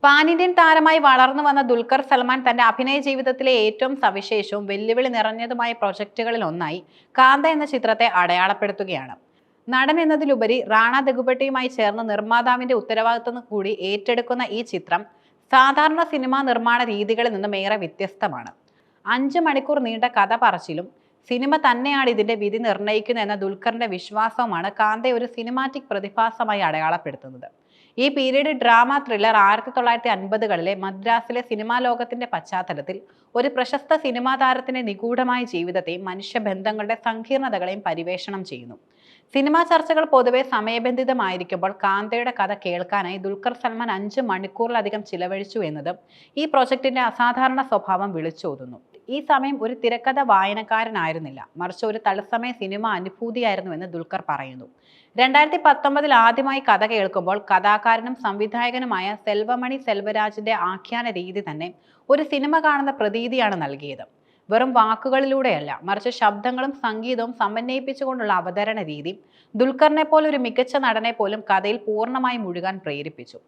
Pan Indian താരമായി വളർന്നു വന്ന ദുൽഖർ സൽമാൻ തന്റെ അഭിനയ ജീവിതത്തിലെ ഏറ്റവും സവിശേഷവും വെല്ലുവിളി നിറഞ്ഞതുമായ പ്രൊജക്ടുകളിൽ ഒന്നായി കാന്ത എന്ന ചിത്രത്തെ അടയാളപ്പെടുത്തുകയാണ്. നടൻ എന്നതിലുപരി റാണ ദഗുപട്ടിയുമായി ചേർന്ന് നിർമ്മാതാവിന്റെ ഉത്തരവാദിത്വം കൂടി ഏറ്റെടുക്കുന്ന ഈ ചിത്രം സാധാരണ സിനിമാ നിർമ്മാണ രീതികളിൽ നിന്നും ഏറെ വ്യത്യസ്തമാണ്. 5 മണിക്കൂർ നീണ്ട കഥ പറച്ചിലും സിനിമ തന്നെയാണ് ഇതിന്റെ വിധി നിർണ്ണയിക്കുന്നത് എന്ന ദുൽഖറിന്റെ വിശ്വാസവുമാണ് കാന്തയെ ഒരു സിനിമാറ്റിക് പ്രതിഭാസമായി അടയാളപ്പെടുത്തുന്നത്. ഈ പീരീഡ് ഡ്രാമ ത്രില്ലർ 1950കളിലെ മദ്രാസിലെ സിനിമാ ലോകത്തിന്റെ പശ്ചാത്തലത്തിൽ ഒരു പ്രശസ്ത സിനിമാ താരത്തിന്റെ നിഗൂഢമായ ജീവിതത്തെയും മനുഷ്യബന്ധങ്ങളുടെ സങ്കീർണതകളെയും പരിവേഷണം ചെയ്യുന്നു. സിനിമാ ചർച്ചകൾ പൊതുവെ സമയബന്ധിതമായിരിക്കുമ്പോൾ കാന്തയുടെ കഥ കേൾക്കാനായി ദുൽഖർ സൽമാൻ 5 മണിക്കൂറിലധികം ചിലവഴിച്ചു എന്നത് ഈ പ്രൊജക്ടിന്റെ അസാധാരണ സ്വഭാവം വിളിച്ചോതുന്നു. ഈ സമയം ഒരു തിരക്കഥ വായനക്കാരനായിരുന്നില്ല, മറിച്ച് ഒരു തത്സമയ സിനിമ അനുഭൂതിയായിരുന്നു എന്ന് ദുൽഖർ പറയുന്നു. 2019 ആദ്യമായി കഥ കേൾക്കുമ്പോൾ കഥാകാരനും സംവിധായകനുമായ സെൽവമണി സെൽവരാജിന്റെ ആഖ്യാന രീതി തന്നെ ഒരു സിനിമ കാണുന്ന പ്രതീതിയാണ് നൽകിയത്. വെറും വാക്കുകളിലൂടെയല്ല, മറിച്ച് ശബ്ദങ്ങളും സംഗീതവും സമന്വയിപ്പിച്ചുകൊണ്ടുള്ള അവതരണ രീതി ദുൽഖറിനെ പോലെ ഒരു മികച്ച നടനെ പോലും കഥയിൽ പൂർണ്ണമായി മുഴുകാൻ പ്രേരിപ്പിച്ചു.